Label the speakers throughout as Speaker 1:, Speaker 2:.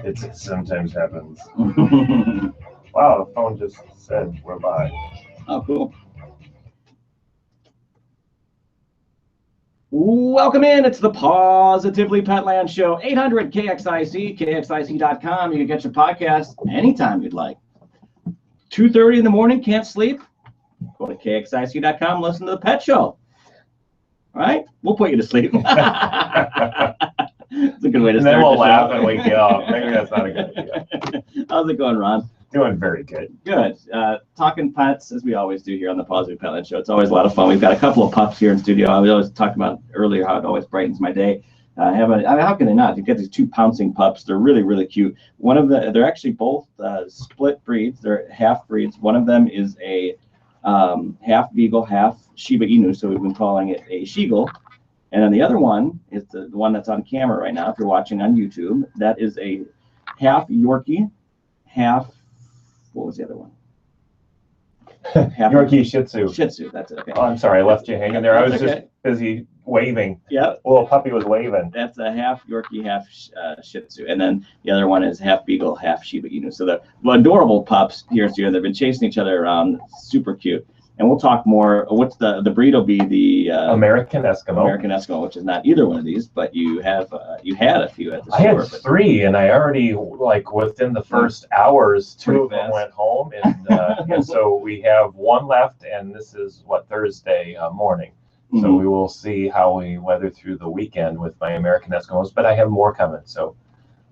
Speaker 1: It sometimes happens. Wow, the phone just said we're live.
Speaker 2: Oh, cool. Welcome in. It's the PAWSitively Petland Show. 800 KXIC, KXIC.com. You can get your podcast anytime you'd like. 2:30 in the morning, can't sleep? Go to KXIC.com, listen to the Pet Show. All right? We'll put you to sleep. It's a good way to start.
Speaker 1: And then we'll laugh
Speaker 2: show.
Speaker 1: and wake you up. Maybe that's not a good idea.
Speaker 2: How's it going, Ron?
Speaker 1: Doing very good.
Speaker 2: Good. Talking pets, as we always do here on the PAWSitively Petland Show. It's always a lot of fun. We've got a couple of pups here in studio. I was always talking about earlier how it always brightens my day. How can they not? You get these two pouncing pups. They're really, really cute. They're actually both split breeds. They're half breeds. One of them is a half beagle, half Shiba Inu. So we've been calling it a Sheagle. And then the other one is the one that's on camera right now. If you're watching on YouTube, that is a half Yorkie, half. What was the other one?
Speaker 1: Yorkie Shih Tzu.
Speaker 2: Shih Tzu, that's it. Okay.
Speaker 1: Oh, I'm sorry, I left you hanging there. I was
Speaker 2: That's
Speaker 1: just
Speaker 2: okay.
Speaker 1: busy waving.
Speaker 2: Yeah.
Speaker 1: Little puppy was waving.
Speaker 2: That's a half Yorkie, half Shih Tzu. And then the other one is half Beagle, half Shiba Inu. So they're adorable pups here in studio. They've been chasing each other around. Super cute. And we'll talk more. What's the breed will be the
Speaker 1: American Eskimo.
Speaker 2: American Eskimo, which is not either one of these, but you had a few at the store.
Speaker 1: I had 3, and I already, like, within the first hours, 2 of them went home, and and so we have 1 left, and this is Thursday morning. So we will see how we weather through the weekend with my American Eskimos, but I have more coming. So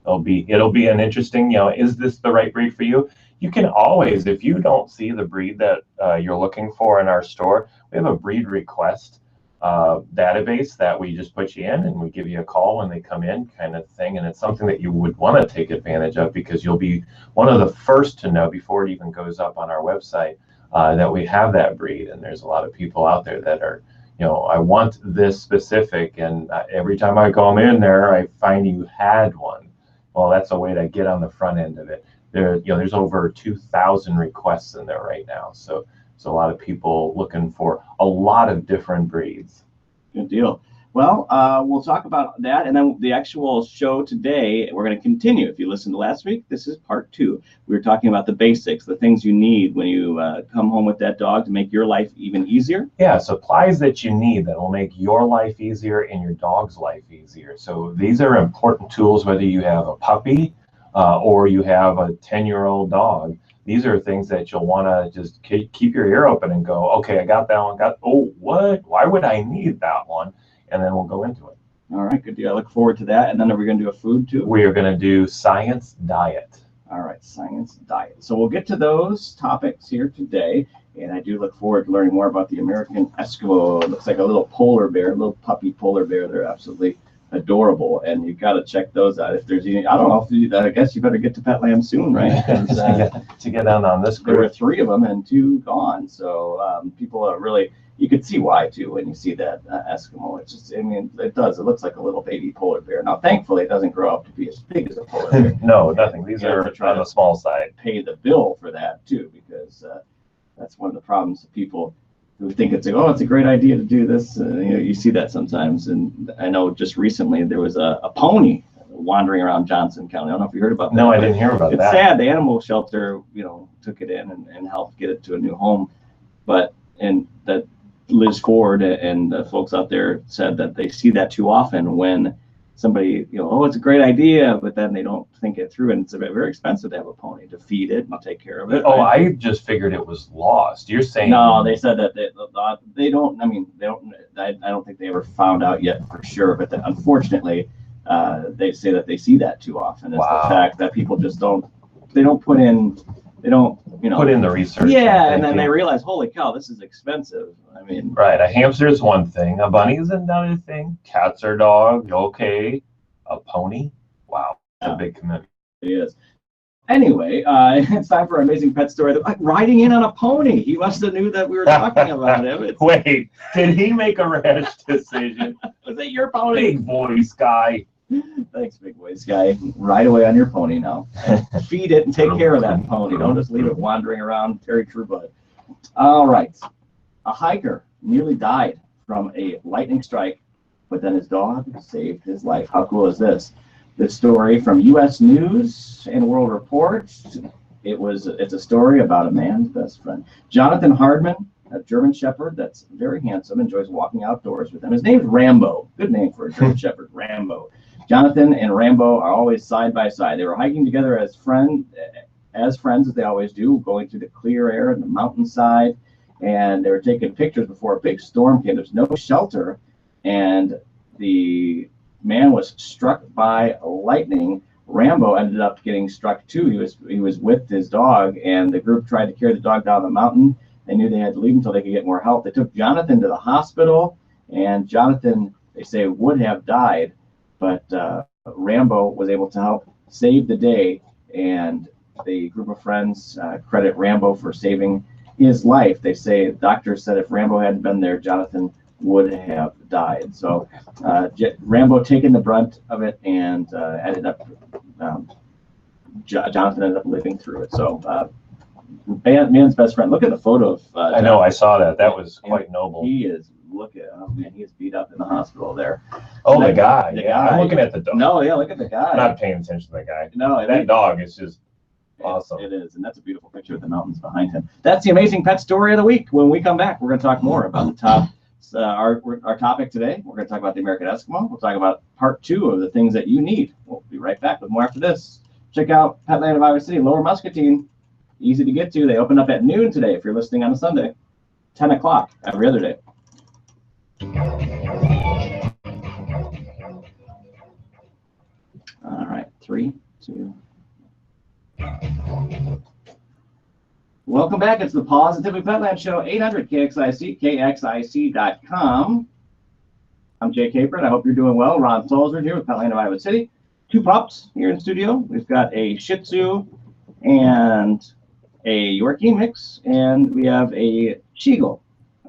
Speaker 1: it'll be an interesting. Is this the right breed for you? You can always, if you don't see the breed that you're looking for in our store, we have a breed request database that we just put you in, and we give you a call when they come in, kind of thing. And it's something that you would want to take advantage of, because you'll be one of the first to know before it even goes up on our website that we have that breed. And there's a lot of people out there that are, I want this specific, and every time I come in there, I find you had one. Well, that's a way to get on the front end of it. There's over 2,000 requests in there right now. So a lot of people looking for a lot of different breeds.
Speaker 2: Good deal. Well, we'll talk about that, and then the actual show today, we're going to continue. If you listened to last week, this is part 2. We were talking about the basics, the things you need when you come home with that dog to make your life even easier.
Speaker 1: Yeah, supplies that you need that will make your life easier and your dog's life easier. So these are important tools, whether you have a puppy or you have a 10-year-old dog. These are things that you'll want to just keep your ear open and go, okay, I got that one. What? Why would I need that one? And then we'll go into it.
Speaker 2: All right, good deal. I look forward to that. And then are we going to do a food too?
Speaker 1: We are going to do science diet.
Speaker 2: All right, science diet. So we'll get to those topics here today. And I do look forward to learning more about the American Eskimo. It looks like a little polar bear, a little puppy polar bear. They're absolutely adorable, and you've got to check those out. If there's any, I don't know, I guess you better get to Petland soon, right?
Speaker 1: To get on this group.
Speaker 2: There were 3 of them and 2 gone. So people are really, you could see why too when you see that Eskimo. It's just, it does. It looks like a little baby polar bear. Now, thankfully, it doesn't grow up to be as big as a polar bear.
Speaker 1: No, nothing. These are on the small side.
Speaker 2: Pay the bill for that too, because that's one of the problems. People who think it's a great idea to do this. You see that sometimes. And I know just recently there was a pony wandering around Johnson County. I don't know if you heard about that.
Speaker 1: No, I didn't hear about that.
Speaker 2: It's sad. The animal shelter, took it in and helped get it to a new home. And that Liz Ford and the folks out there said that they see that too often when somebody, it's a great idea, but then they don't think it through, and it's very expensive to have a pony, to feed it and take care of it.
Speaker 1: Oh, right? I just figured it was lost. You're saying
Speaker 2: no? They said that they don't. I mean, they don't. I don't think they ever found out yet for sure. But unfortunately, they say that they see that too often. It's the fact that people just don't. They don't put in. They don't.
Speaker 1: Put in the research.
Speaker 2: Yeah, and then they realize, holy cow, this is expensive. I mean,
Speaker 1: right. A hamster is one thing. A bunny is another thing. Cats or dogs, okay. A pony, wow, that's a big commitment.
Speaker 2: It is. Anyway, it's time for our amazing pet story. Riding in on a pony. He must have knew that we were talking about him.
Speaker 1: Wait, did he make a rash decision?
Speaker 2: Was it your pony?
Speaker 1: Big voice guy.
Speaker 2: Thanks, big voice guy. Ride away on your pony now. Feed it and take care of that pony. Don't just leave it wandering around Terry Truebud. All right. A hiker nearly died from a lightning strike, but then his dog saved his life. How cool is this? this story from U.S. News and World Report. It's a story about a man's best friend. Jonathan Hardman, a German Shepherd that's very handsome, enjoys walking outdoors with him. His name's Rambo. Good name for a German Shepherd, Rambo. Jonathan and Rambo are always side by side. They were hiking together as friends, as they always do, going through the clear air and the mountainside. And they were taking pictures before a big storm came. There's no shelter, and the man was struck by lightning. Rambo ended up getting struck too. He was with his dog, and the group tried to carry the dog down the mountain. They knew they had to leave until they could get more help. They took Jonathan to the hospital, and Jonathan, they say, would have died, but Rambo was able to help save the day, and the group of friends credit Rambo for saving his life. They say doctors said if Rambo hadn't been there, Jonathan would have died. So Rambo taking the brunt of it, and ended up Jonathan ended up living through it. So man's best friend. Look at the photo of
Speaker 1: I know, I saw that. That was quite noble.
Speaker 2: He is, look at, oh man, he is beat up in the hospital there.
Speaker 1: Oh, the guy. I'm looking at the dog.
Speaker 2: No, yeah, look at the guy.
Speaker 1: I'm not paying attention to the guy.
Speaker 2: No,
Speaker 1: that dog is just awesome.
Speaker 2: It is, and that's a beautiful picture of the mountains behind him. That's the amazing pet story of the week. When we come back, we're going to talk more about the top. Our topic today, we're going to talk about the American Eskimo. We'll talk about part 2 of the things that you need. We'll be right back with more after this. Check out Petland of Iowa City, Lower Muscatine. Easy to get to. They open up at noon today if you're listening on a Sunday. 10 o'clock every other day. All right, 3, 2. Welcome back. It's the Positively Petland Show, 800 KXIC, KXIC.com. I'm Jay Capron. I hope you're doing well. Ron Solzberg here with Petland of Iowa City. 2 pups here in studio. We've got a Shih Tzu and a Yorkie mix, and we have a Sheagle,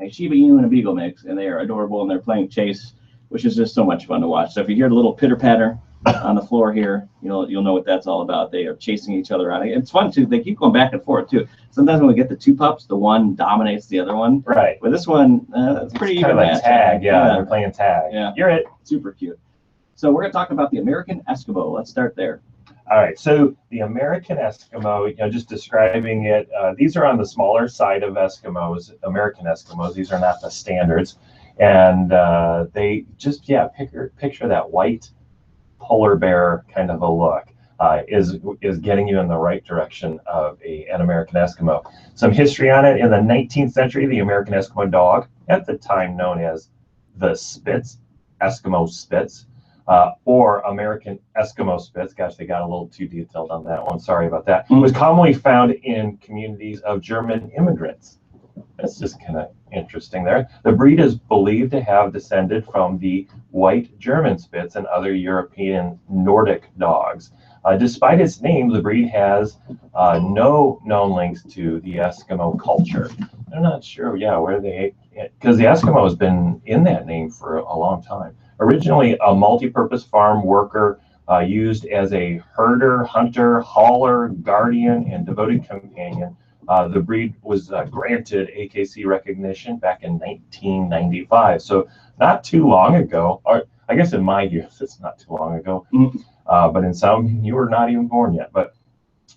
Speaker 2: a Shiba Inu and a Beagle mix, and they are adorable, and they're playing chase, which is just so much fun to watch. So if you hear the little pitter patter on the floor here, you'll know what that's all about. They are chasing each other around. It's fun too. They keep going back and forth too. Sometimes when we get the 2 pups, the one dominates the other one.
Speaker 1: Right.
Speaker 2: But this one, it's pretty even.
Speaker 1: Kind of like tag. Yeah, they're playing tag.
Speaker 2: Yeah.
Speaker 1: You're it.
Speaker 2: Super cute. So we're going to talk about the American Eskimo. Let's start there.
Speaker 1: All right. So the American Eskimo, just describing it. These are on the smaller side of Eskimos, American Eskimos. These are not the standards, and they just picture that white polar bear kind of a look. Is getting you in the right direction of an American Eskimo. Some history on it. In the 19th century, the American Eskimo dog, at the time known as the Spitz, Eskimo Spitz, or American Eskimo Spitz, gosh, they got a little too detailed on that one, sorry about that, was commonly found in communities of German immigrants. That's just kind of interesting there. The breed is believed to have descended from the white German Spitz and other European Nordic dogs. Despite its name, the breed has no known links to the Eskimo culture. I'm not sure, where because the Eskimo has been in that name for a long time. Originally a multi-purpose farm worker, used as a herder, hunter, hauler, guardian, and devoted companion. The breed was granted AKC recognition back in 1995. So not too long ago, or I guess in my youth, it's not too long ago. But in some, you were not even born yet. But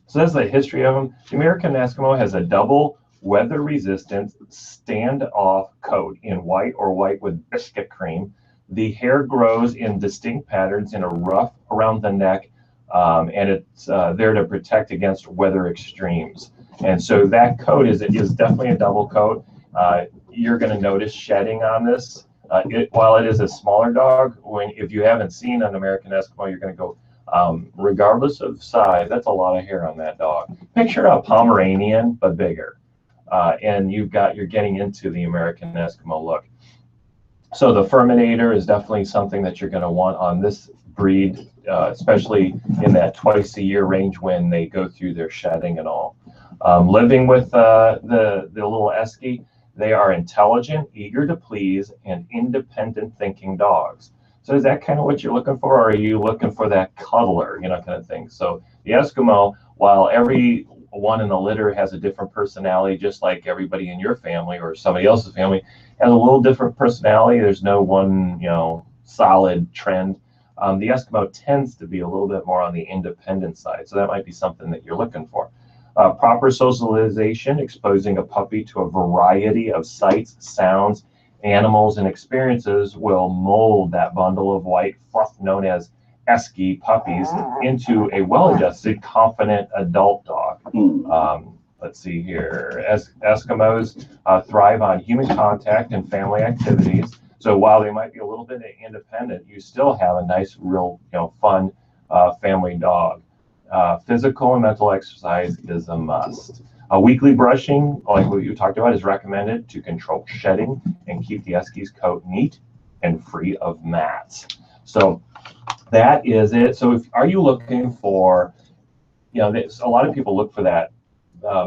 Speaker 1: so that's the history of them. The American Eskimo has a double weather-resistant standoff coat in white or white with biscuit cream. The hair grows in distinct patterns in a ruff around the neck, and it's there to protect against weather extremes. And so that coat is definitely a double coat. You're going to notice shedding on this. While it is a smaller dog, if you haven't seen an American Eskimo, you're going to go, regardless of size, that's a lot of hair on that dog. Picture a Pomeranian, but bigger. And you're getting into the American Eskimo look. So the Furminator is definitely something that you're going to want on this breed, especially in that twice-a-year range when they go through their shedding and all. Living with the little Esky, they are intelligent, eager to please, and independent thinking dogs. So is that kind of what you're looking for, or are you looking for that cuddler, kind of thing? So the Eskimo, while every one in the litter has a different personality, just like everybody in your family or somebody else's family has a little different personality. There's no one, solid trend. The Eskimo tends to be a little bit more on the independent side, so that might be something that you're looking for. Proper socialization, exposing a puppy to a variety of sights, sounds, animals, and experiences will mold that bundle of white fluff known as Esky puppies into a well-adjusted, confident adult dog. Let's see here. Eskimos thrive on human contact and family activities. So while they might be a little bit independent, you still have a nice, real, fun family dog. Physical and mental exercise is a must. Weekly brushing, like what you talked about, is recommended to control shedding and keep the Eskies' coat neat and free of mats. So that is it. So are you looking for, a lot of people look for that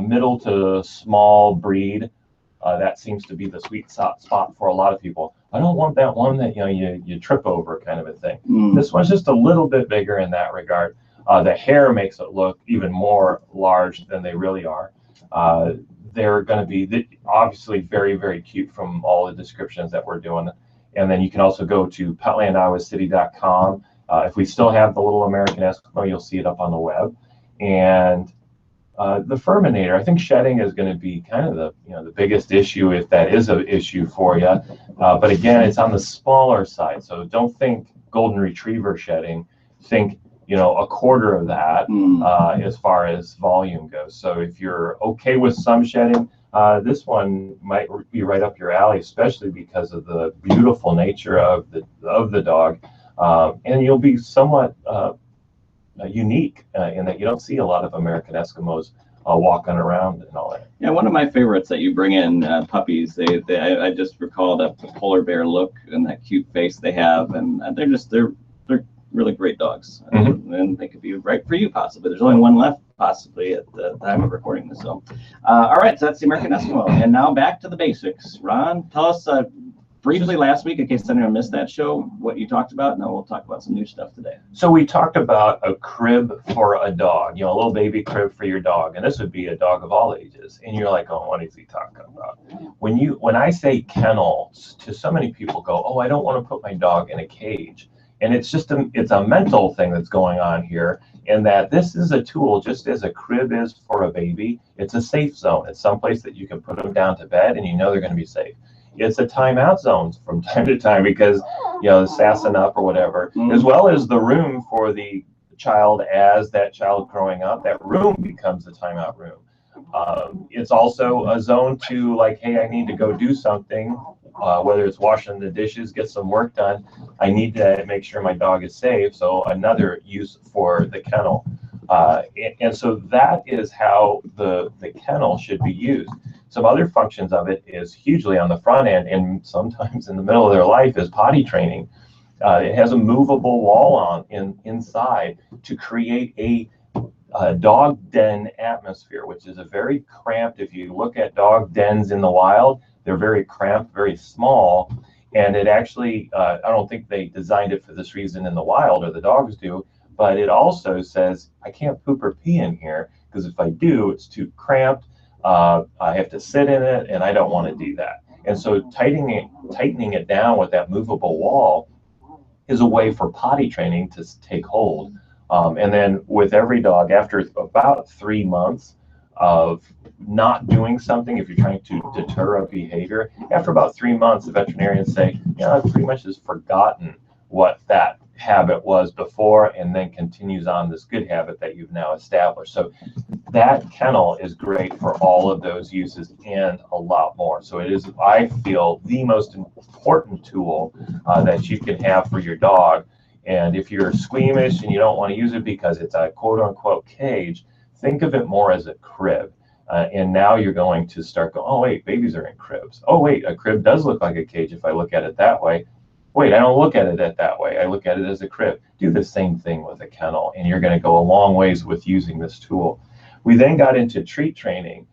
Speaker 1: middle to small breed. That seems to be the sweet spot for a lot of people. I don't want that one that you trip over kind of a thing. This one's just a little bit bigger in that regard. The hair makes it look even more large than they really are. They're going to be obviously very, very cute from all the descriptions that we're doing. And then you can also go to petlandiowacity.com. If we still have the little American Eskimo, you'll see it up on the web. And the Furminator, I think shedding is going to be kind of the biggest issue, if that is an issue for you. But again, it's on the smaller side. So don't think golden retriever shedding. Think a quarter of that as far as volume goes. So if you're okay with some shedding, this one might be right up your alley, especially because of the beautiful nature of the dog, and you'll be somewhat unique in that you don't see a lot of American Eskimos walking around and all that.
Speaker 2: Yeah, one of my favorites that you bring in puppies. I just recall the polar bear look and that cute face they have, and they're really great dogs, and they could be right for you possibly. There's only one left possibly at the time of recording this. So, all right, so that's the American Eskimo, and now back to the basics. Ron, tell us briefly last week, in case anyone missed that show, what you talked about, and then we'll talk about some new stuff today.
Speaker 1: So we talked about a crib for a dog, a little baby crib for your dog, and this would be a dog of all ages. And you're like, oh, what is he talking about? When I say kennels, to so many people go, oh, I don't want to put my dog in a cage. And it's just it's a mental thing that's going on here, in that this is a tool, just as a crib is for a baby. It's a safe zone. It's someplace that you can put them down to bed and they're going to be safe. It's a timeout zone from time to time because, sassing up or whatever, as well as the room for the child. As that child growing up, that room becomes the timeout room. It's also a zone to, like, hey, I need to go do something, whether it's washing the dishes, get some work done. I need to make sure my dog is safe. So another use for the kennel. And so that is how the kennel should be used. Some other functions of it is hugely on the front end, and sometimes in the middle of their life, is potty training. It has a movable wall inside to create a dog den atmosphere, which is a very cramped. If you look at dog dens in the wild, they're very cramped, very small, and it actually, I don't think they designed it for this reason in the wild, or the dogs do, but it also says, I can't poop or pee in here, because if I do, it's too cramped. I have to sit in it, and I don't want to do that. And so tightening it down with that movable wall is a way for potty training to take hold. And then with every dog, after about 3 months of not doing something, if you're trying to deter a behavior, after about 3 months, the veterinarians say, it pretty much has forgotten what that habit was before, and then continues on this good habit that you've now established. So that kennel is great for all of those uses and a lot more. So it is, I feel, the most important tool that you can have for your dog. And if you're squeamish and you don't want to use it because it's a quote-unquote cage, think of it more as a crib. And now you're going to start going, oh, wait, babies are in cribs. Oh, wait, a crib does look like a cage if I look at it that way. Wait, I don't look at it that way. I look at it as a crib. Do the same thing with a kennel, and you're going to go a long ways with using this tool. We then got into treat training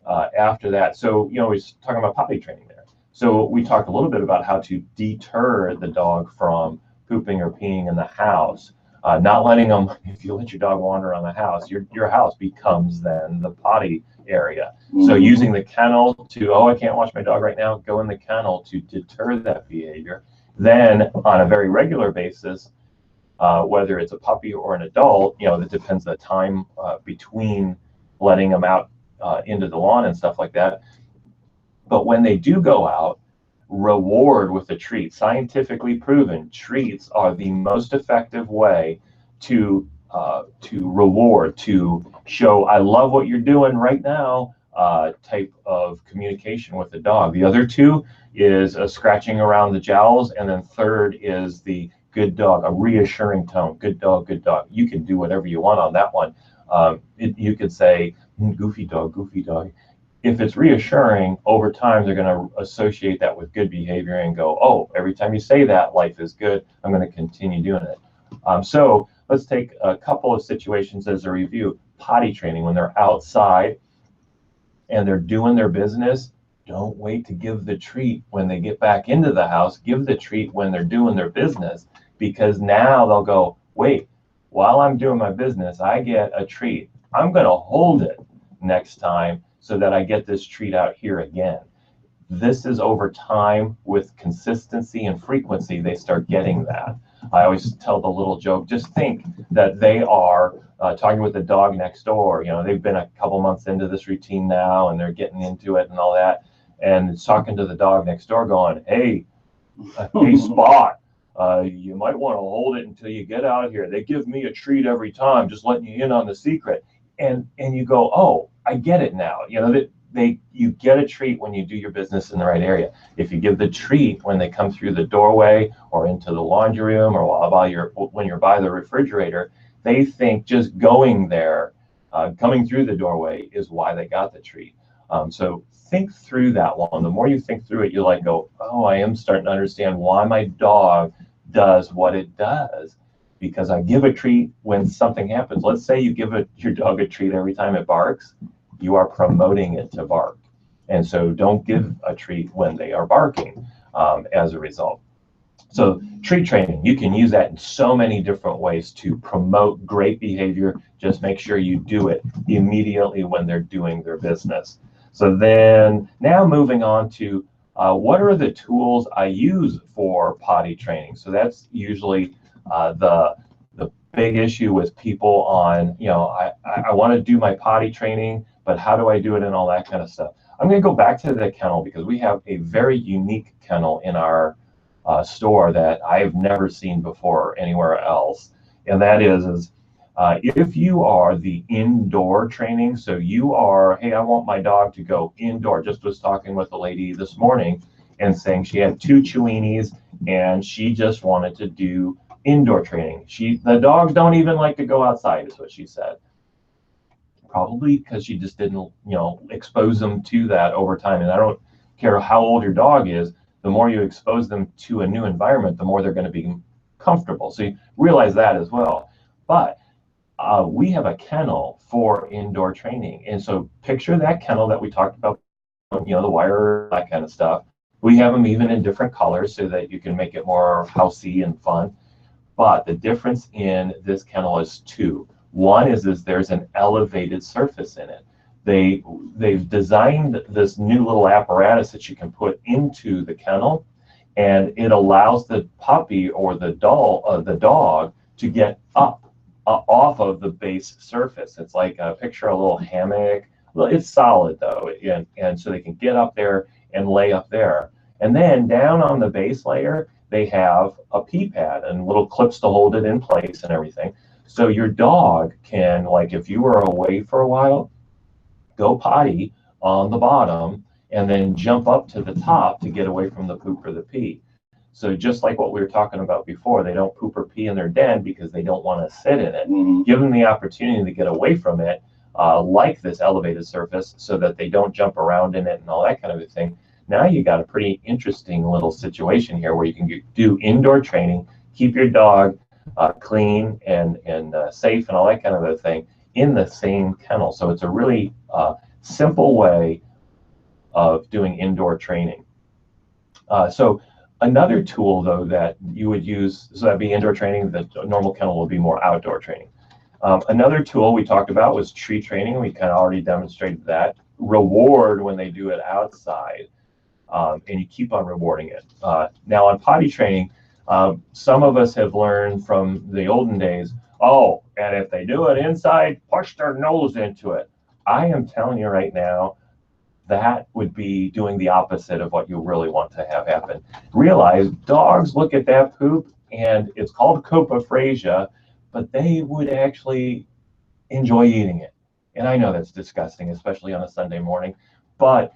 Speaker 1: after that. So, we were talking about potty training there. So we talked a little bit about how to deter the dog from pooping or peeing in the house. Not letting them, if you let your dog wander around the house, your house becomes then the potty area. So using the kennel to, I can't watch my dog right now, go in the kennel to deter that behavior. Then on a very regular basis, whether it's a puppy or an adult, that depends the time between letting them out into the lawn and stuff like that. But when they do go out, reward with a treat. Scientifically proven, treats are the most effective way to reward, to show I love what you're doing right now type of communication with the dog. The other two is scratching around the jowls, and then third is the good dog, a reassuring tone. Good dog, good dog. You can do whatever you want on that one. You could say goofy dog, goofy dog. If it's reassuring, over time they're going to associate that with good behavior and go, oh, every time you say that, life is good, I'm going to continue doing it. So let's take a couple of situations as a review. Potty training, when they're outside and they're doing their business, don't wait to give the treat when they get back into the house. Give the treat when they're doing their business, because now they'll go, wait, while I'm doing my business, I get a treat. I'm going to hold it next time so that I get this treat out here again. This is over time with consistency and frequency, they start getting that. I always tell the little joke, just think that they are talking with the dog next door. They've been a couple months into this routine now and they're getting into it and all that. And it's talking to the dog next door going, hey Spot, you might want to hold it until you get out here. They give me a treat every time, just letting you in on the secret. And you go, oh, I get it now. You get a treat when you do your business in the right area. If you give the treat when they come through the doorway or into the laundry room or when you're by the refrigerator, they think just going there, coming through the doorway is why they got the treat. So think through that one. The more you think through it, you go, oh, I am starting to understand why my dog does what it does. Because I give a treat when something happens. Let's say you give your dog a treat every time it barks. You are promoting it to bark. And so don't give a treat when they are barking as a result. So treat training, you can use that in so many different ways to promote great behavior. Just make sure you do it immediately when they're doing their business. So then now moving on to what are the tools I use for potty training? So that's usually the big issue with people on, I want to do my potty training, but how do I do it and all that kind of stuff. I'm going to go back to the kennel because we have a very unique kennel in our store that I've never seen before anywhere else. And that is if you are the indoor training, so you are, hey, I want my dog to go indoor. Just was talking with a lady this morning and saying she had 2 Chihuahuas and she just wanted to do indoor training. The dogs don't even like to go outside, is what she said. Probably because she just didn't, expose them to that over time. And I don't care how old your dog is, the more you expose them to a new environment, the more they're going to be comfortable. So you realize that as well. But we have a kennel for indoor training. And so picture that kennel that we talked about, the wire, that kind of stuff. We have them even in different colors so that you can make it more housey and fun. But the difference in this kennel is 2. One is there's an elevated surface in it. They've designed this new little apparatus that you can put into the kennel, and it allows the puppy or the dog to get up off of the base surface. It's like picture a little hammock. Well, it's solid though, and so they can get up there and lay up there. And then down on the base layer, they have a pee pad and little clips to hold it in place and everything. So your dog can, if you were away for a while, go potty on the bottom and then jump up to the top to get away from the poop or the pee. So just like what we were talking about before, they don't poop or pee in their den because they don't want to sit in it. Mm-hmm. Give them the opportunity to get away from it, like this elevated surface, so that they don't jump around in it and all that kind of a thing. Now you got a pretty interesting little situation here where you can do indoor training, keep your dog clean and safe and all that kind of a thing in the same kennel. So it's a really simple way of doing indoor training. So another tool, though, that you would use, so that'd be indoor training, the normal kennel would be more outdoor training. Another tool we talked about was tree training. We kind of already demonstrated that. Reward when they do it outside, and you keep on rewarding it. Now on potty training, Some of us have learned from the olden days, oh, and if they do it inside, push their nose into it. I am telling you right now, that would be doing the opposite of what you really want to have happen. Realize dogs look at that poop, and it's called copophrasia, but they would actually enjoy eating it. And I know that's disgusting, especially on a Sunday morning, but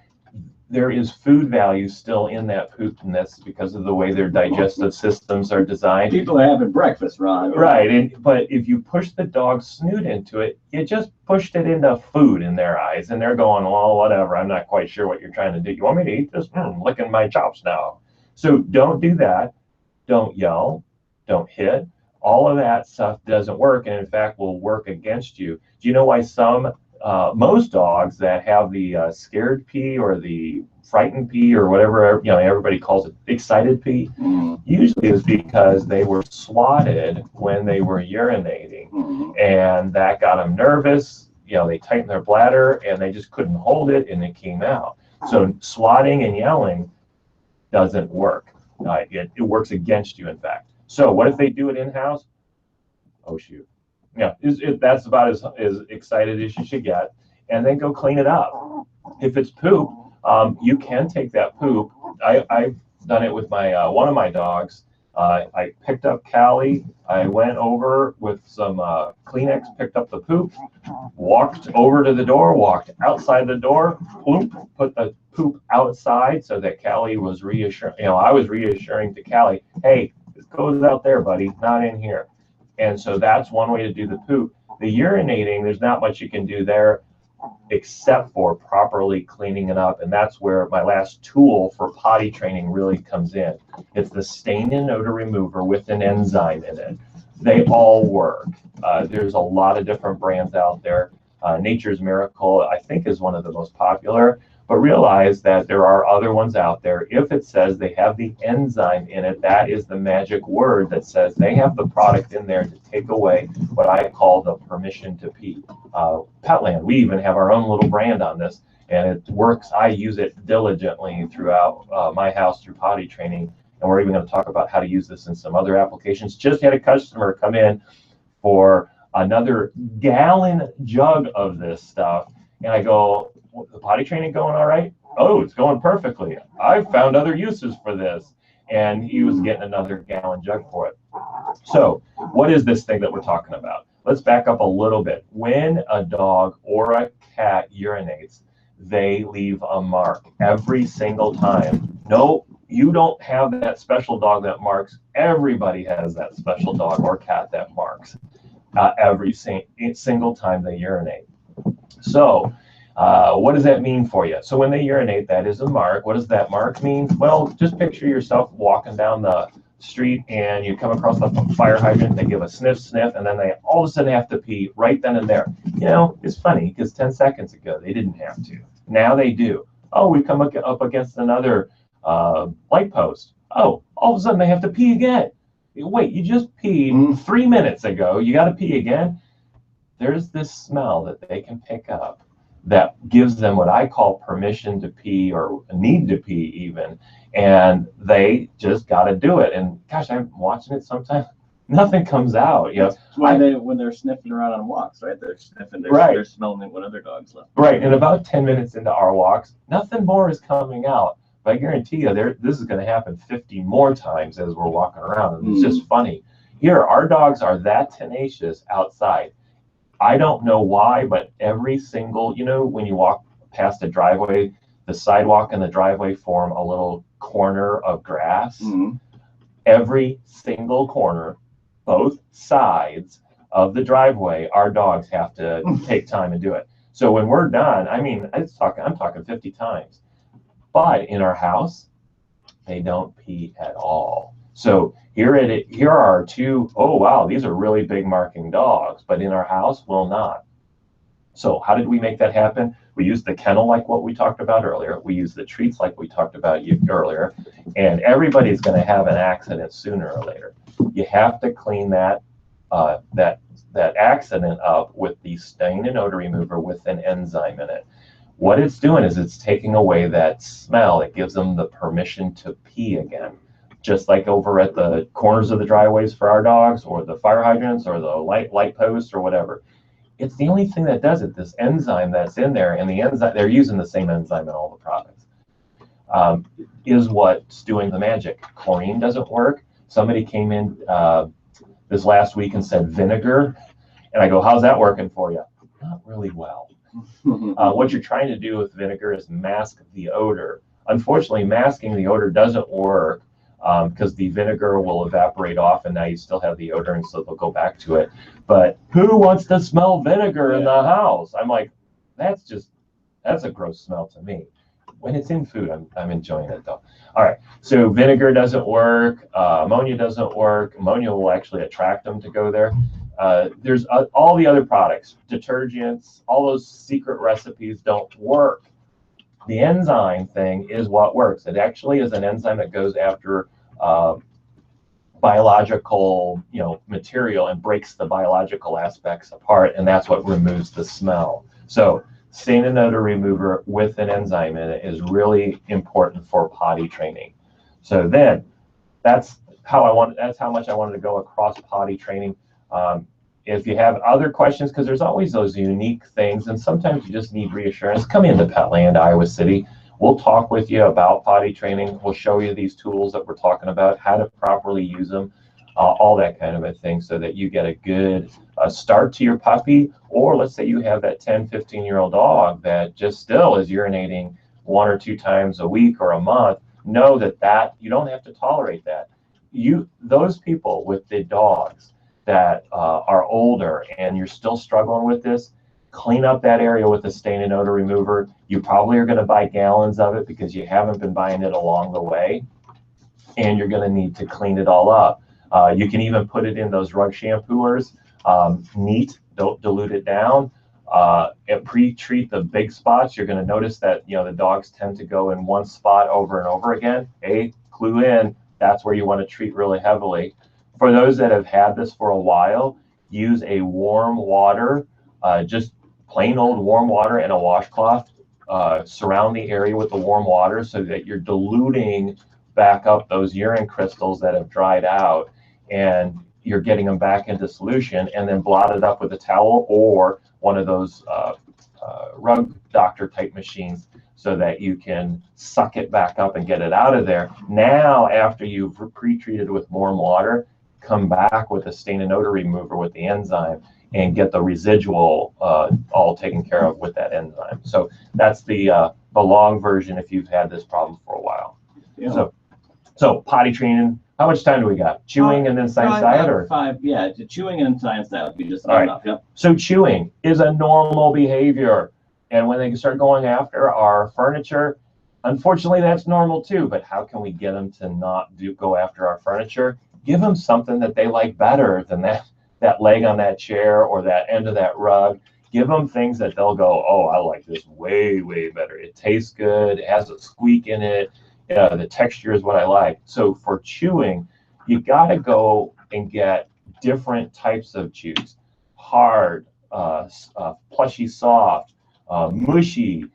Speaker 1: there is food value still in that poop, and that's because of the way their digestive systems are designed.
Speaker 2: People are having breakfast, Ron.
Speaker 1: Right, but if you push the dog's snoot into it, you just pushed it into food in their eyes, and they're going, well, whatever, I'm not quite sure what you're trying to do. You want me to eat this? Licking my chops now. So don't do that. Don't yell. Don't hit. All of that stuff doesn't work, and in fact will work against you. Do you know why most dogs that have the scared pee or the frightened pee or whatever, everybody calls it excited pee, usually is because they were swatted when they were urinating, and that got them nervous. They tightened their bladder and they just couldn't hold it, and it came out. So swatting and yelling doesn't work. It works against you, in fact. So what if they do it in-house? Oh, shoot. Yeah, that's about as excited as you should get. And then go clean it up. If it's poop, you can take that poop. I've done it with my one of my dogs. I picked up Callie. I went over with some Kleenex, picked up the poop, walked over to the door, walked outside the door, put the poop outside so that Callie was reassuring. I was reassuring to Callie, hey, this goes out there, buddy, not in here. And so that's one way to do the poop. The urinating, there's not much you can do there except for properly cleaning it up. And that's where my last tool for potty training really comes in. It's the stain and odor remover with an enzyme in it. They all work. There's a lot of different brands out there. Nature's Miracle, I think, is one of the most popular. But realize that there are other ones out there. If it says they have the enzyme in it, that is the magic word that says they have the product in there to take away what I call the permission to pee. Petland, we even have our own little brand on this, and it works. I use it diligently throughout my house through potty training, and we're even going to talk about how to use this in some other applications. Just had a customer come in for another gallon jug of this stuff, and I go, the potty training going all right? Oh, it's going perfectly. I've found other uses for this. And he was getting another gallon jug for it. So what is this thing that we're talking about? Let's back up a little bit. When a dog or a cat urinates, they leave a mark every single time. No, you don't have that special dog that marks. Everybody has that special dog or cat that marks every single time they urinate. So what does that mean for you? So when they urinate, that is a mark. What does that mark mean? Well, just picture yourself walking down the street and you come across the fire hydrant, they give a sniff, and then they all of a sudden have to pee right then and there. It's funny because 10 seconds ago, they didn't have to. Now they do. Oh, we come up against another light post. Oh, all of a sudden they have to pee again. Wait, you just peed 3 minutes ago. You got to pee again. There's this smell that they can pick up that gives them what I call permission to pee or need to pee even, and they just got to do it. And gosh, I'm watching it sometimes, nothing comes out.
Speaker 2: That's why when they're sniffing around on walks, right? They're sniffing, they're smelling what other dogs left.
Speaker 1: Right, and about 10 minutes into our walks, nothing more is coming out. But I guarantee you, this is going to happen 50 more times as we're walking around, and it's just funny. Here, our dogs are that tenacious outside. I don't know why, but every single, when you walk past a driveway, the sidewalk and the driveway form a little corner of grass. Every single corner, both sides of the driveway, our dogs have to take time and do it. So when we're done, I'm talking 50 times. But in our house, they don't pee at all. So here are our two, oh wow, these are really big marking dogs, but in our house, will not. So how did we make that happen? We used the kennel like what we talked about earlier. We used the treats like we talked about earlier. And everybody's going to have an accident sooner or later. You have to clean that accident up with the stain and odor remover with an enzyme in it. What it's doing is it's taking away that smell. It gives them the permission to pee again. just like over at the corners of the driveways for our dogs, or the fire hydrants, or the light posts, or whatever. It's the only thing that does it, this enzyme that's in there, and the enzyme, they're using the same enzyme in all the products, is what's doing the magic. Chlorine doesn't work. Somebody came in this last week and said vinegar, and I go, how's that working for you? Not really well. What you're trying to do with vinegar is mask the odor. Unfortunately, masking the odor doesn't work, because the vinegar will evaporate off, and now you still have the odor, and so they'll go back to it. But who wants to smell vinegar in the house? I'm like, that's a gross smell to me. When it's in food, I'm enjoying it though. All right, so vinegar doesn't work. Ammonia doesn't work. Ammonia will actually attract them to go there. There's all the other products, detergents, all those secret recipes don't work. The enzyme thing is what works. It actually is an enzyme that goes after biological, material, and breaks the biological aspects apart, and that's what removes the smell. So stain and odor remover with an enzyme in it is really important for potty training. So then that's how much I wanted to go across potty training. If you have other questions, because there's always those unique things, and sometimes you just need reassurance, come into Petland, Iowa City. We'll talk with you about potty training. We'll show you these tools that we're talking about, how to properly use them, all that kind of a thing, so that you get a good start to your puppy. Or let's say you have that 10, 15-year-old dog that just still is urinating 1 or 2 times a week or a month. Know that you don't have to tolerate that. Those people with the dogs that are older and you're still struggling with this, clean up that area with a stain and odor remover. You probably are going to buy gallons of it because you haven't been buying it along the way, and you're going to need to clean it all up. You can even put it in those rug shampooers. Neat, don't dilute it down. And pre-treat the big spots. You're going to notice that the dogs tend to go in one spot over and over again. Clue in, that's where you want to treat really heavily. For those that have had this for a while, use a warm water, just plain old warm water and a washcloth. Surround the area with the warm water so that you're diluting back up those urine crystals that have dried out, and you're getting them back into solution, and then blot it up with a towel or one of those rug doctor type machines, so that you can suck it back up and get it out of there. Now, after you've pre-treated with warm water, come back with a stain and odor remover with the enzyme and get the residual all taken care of with that enzyme. So that's the long version if you've had this problem for a while. Yeah. So potty training, how much time do we got? Chewing and then science diet, or
Speaker 2: 5? Yeah, chewing and science diet would be just enough. Yeah.
Speaker 1: So chewing is a normal behavior, and when they start going after our furniture, unfortunately that's normal too. But how can we get them to not go after our furniture? Give them something that they like better than that leg on that chair or that end of that rug. Give them things that they'll go, oh, I like this way, way better. It tastes good. It has a squeak in it. The texture is what I like. So for chewing, you got to go and get different types of chews. Hard, plushy soft, mushy,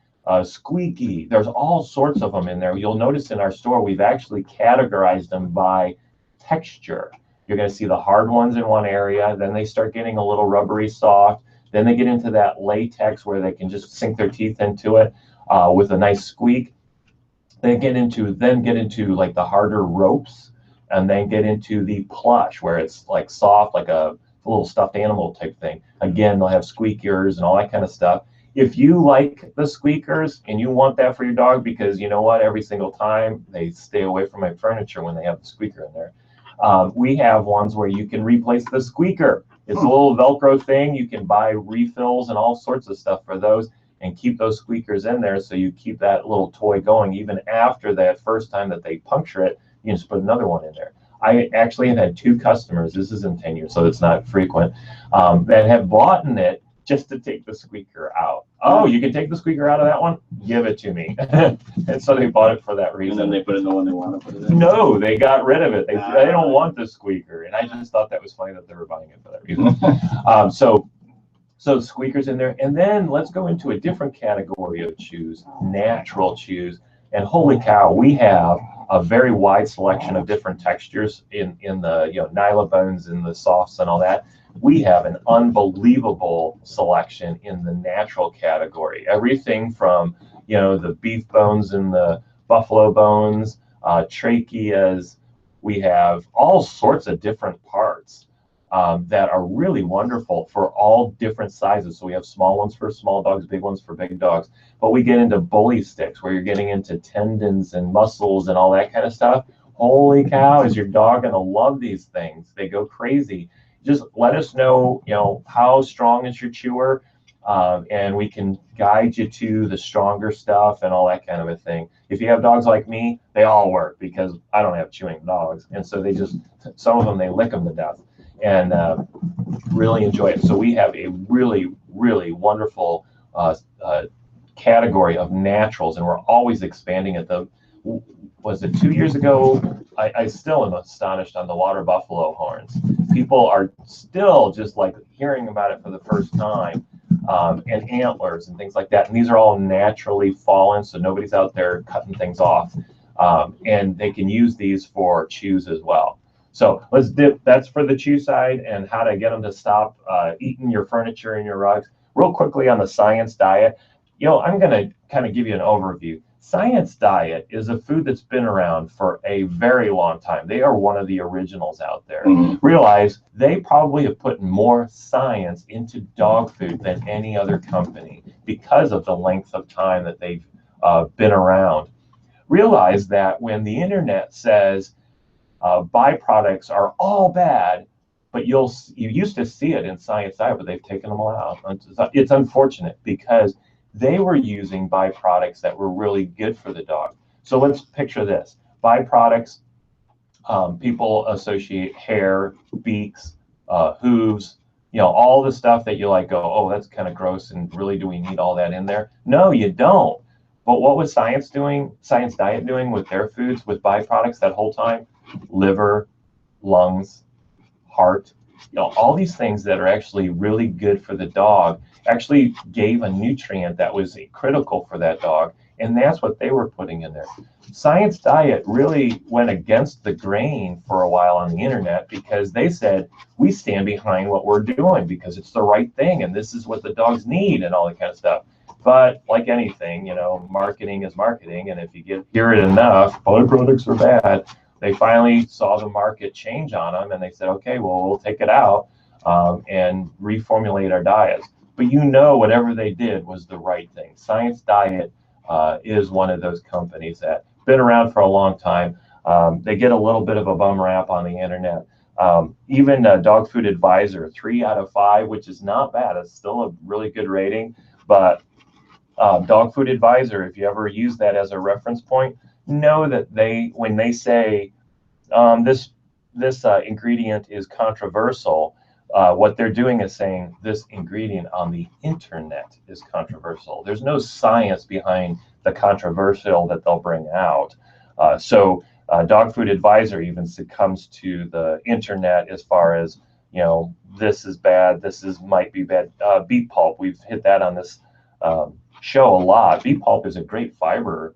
Speaker 1: squeaky. There's all sorts of them in there. You'll notice in our store, we've actually categorized them by texture. You're going to see the hard ones in one area, then they start getting a little rubbery soft, then they get into that latex where they can just sink their teeth into it with a nice squeak. They get into like the harder ropes, and then get into the plush where it's like soft, like a little stuffed animal type thing. Again, they'll have squeakers and all that kind of stuff. If you like the squeakers and you want that for your dog, because you know what, every single time they stay away from my furniture when they have the squeaker in there. We have ones where you can replace the squeaker. It's a little Velcro thing. You can buy refills and all sorts of stuff for those and keep those squeakers in there, so you keep that little toy going. Even after that first time that they puncture it, you can just put another one in there. I actually have had 2 customers, this is in 10 years, so it's not frequent, that have bought it just to take the squeaker out. Oh, you can take the squeaker out of that one? Give it to me. And so they bought it for that reason.
Speaker 2: And then they put in the one they want to put it in?
Speaker 1: No, they got rid of it. They don't want the squeaker. And I just thought that was funny that they were buying it for that reason. So squeakers in there. And then let's go into a different category of chews, natural chews. And holy cow, we have a very wide selection of different textures in the nyla bones and the softs and all that. We have an unbelievable selection in the natural category. Everything from the beef bones and the buffalo bones, tracheas. We have all sorts of different parts that are really wonderful for all different sizes. So we have small ones for small dogs, big ones for big dogs. But we get into bully sticks where you're getting into tendons and muscles and all that kind of stuff. Holy cow, is your dog going to love these things? They go crazy. Just let us know, how strong is your chewer, and we can guide you to the stronger stuff and all that kind of a thing. If you have dogs like me, they all work because I don't have chewing dogs. And so some of them, they lick them to death and really enjoy it. So we have a really, really wonderful category of naturals, and we're always expanding it. Was it 2 years ago? I still am astonished on the water buffalo horns. People are still just like hearing about it for the first time, and antlers and things like that. And these are all naturally fallen, so nobody's out there cutting things off. And they can use these for chews as well. So let's dip. That's for the chew side and how to get them to stop eating your furniture and your rugs. Real quickly on the science diet, I'm going to kind of give you an overview. Science diet is a food that's been around for a very long time. They are one of the originals out there. Realize they probably have put more science into dog food than any other company because of the length of time that they've been around. Realize that when the internet says byproducts are all bad, but you used to see it in science diet, but they've taken them all out. It's unfortunate because they were using byproducts that were really good for the dog. So let's picture this. Byproducts, people associate hair, beaks, hooves, all the stuff that you go, oh, that's kind of gross, and really do we need all that in there? No, you don't. But what was science diet doing with their foods, with byproducts that whole time? Liver, lungs, heart, all these things that are actually really good for the dog actually gave a nutrient that was critical for that dog, and that's what they were putting in there. Science diet really went against the grain for a while on the internet because they said, we stand behind what we're doing because it's the right thing and this is what the dogs need and all that kind of stuff. But like anything, marketing is marketing, and if you hear it enough, byproducts are bad. They finally saw the market change on them, and they said, okay, well, we'll take it out and reformulate our diets. But whatever they did was the right thing. Science Diet is one of those companies that been around for a long time. They get a little bit of a bum rap on the internet. Even Dog Food Advisor, 3 out of 5, which is not bad. It's still a really good rating. But Dog Food Advisor, if you ever use that as a reference point, know that when they say this ingredient is controversial, what they're doing is saying this ingredient on the internet is controversial. There's no science behind the controversial that they'll bring out. So Dog Food Advisor even succumbs to the internet as far as, this is bad, might be bad. Beet pulp, we've hit that on this show a lot. Beet pulp is a great fiber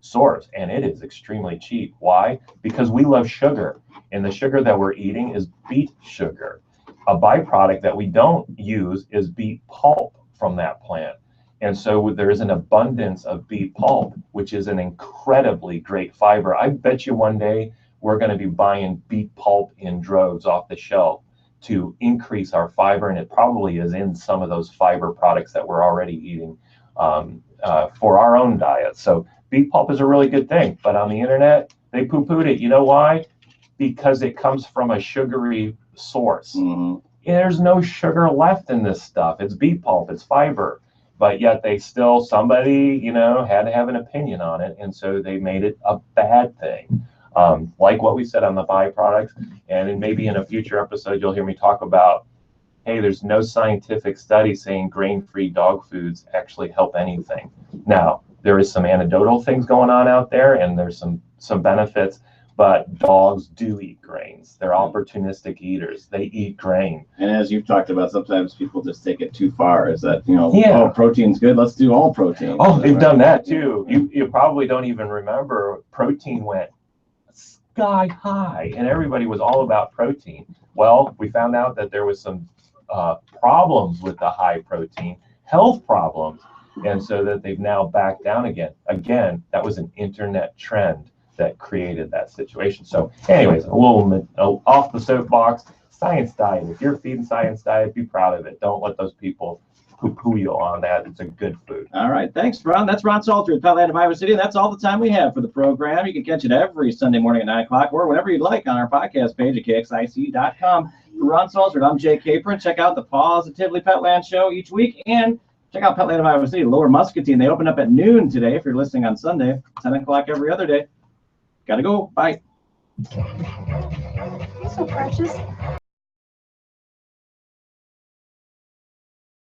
Speaker 1: source, and it is extremely cheap. Why? Because we love sugar, and the sugar that we're eating is beet sugar. A byproduct that we don't use is beet pulp from that plant. And so there is an abundance of beet pulp, which is an incredibly great fiber. I bet you one day we're going to be buying beet pulp in droves off the shelf to increase our fiber, and it probably is in some of those fiber products that we're already eating for our own diet. So beet pulp is a really good thing, but on the internet, they poo-pooed it. You know why? Because it comes from a sugary source. There's no sugar left in this stuff. It's beet pulp, it's fiber, but yet somebody, had to have an opinion on it, and so they made it a bad thing. Like what we said on the byproducts, and maybe in a future episode, you'll hear me talk about, hey, there's no scientific study saying grain-free dog foods actually help anything. Now, there is some anecdotal things going on out there, and there's some benefits, but dogs do eat grains. They're opportunistic eaters. They eat grain.
Speaker 2: And as you've talked about, sometimes people just take it too far. Is that, oh, protein's good, let's do all protein.
Speaker 1: Oh, they've done that too. You probably don't even remember protein went sky high, and everybody was all about protein. Well, we found out that there was some problems with the high protein, health problems, and so that they've now backed down again. Again, that was an internet trend that created that situation. So anyways, a little off the soapbox, science diet. If you're feeding science diet, be proud of it. Don't let those people poo-poo you on that. It's a good food.
Speaker 2: All right, thanks, Ron. That's Ron Salter at Petland of Iowa City. That's all the time we have for the program. You can catch it every Sunday morning at 9 o'clock or whenever you'd like on our podcast page at kxic.com. For Ron Salter, I'm Jay Capron. Check out the PAWSitively Petland show each week, and check out Petland of Iowa City, Lower Muscatine. They open up at noon today if you're listening on Sunday, 10 o'clock every other day. Gotta go. Bye.
Speaker 3: You're so precious.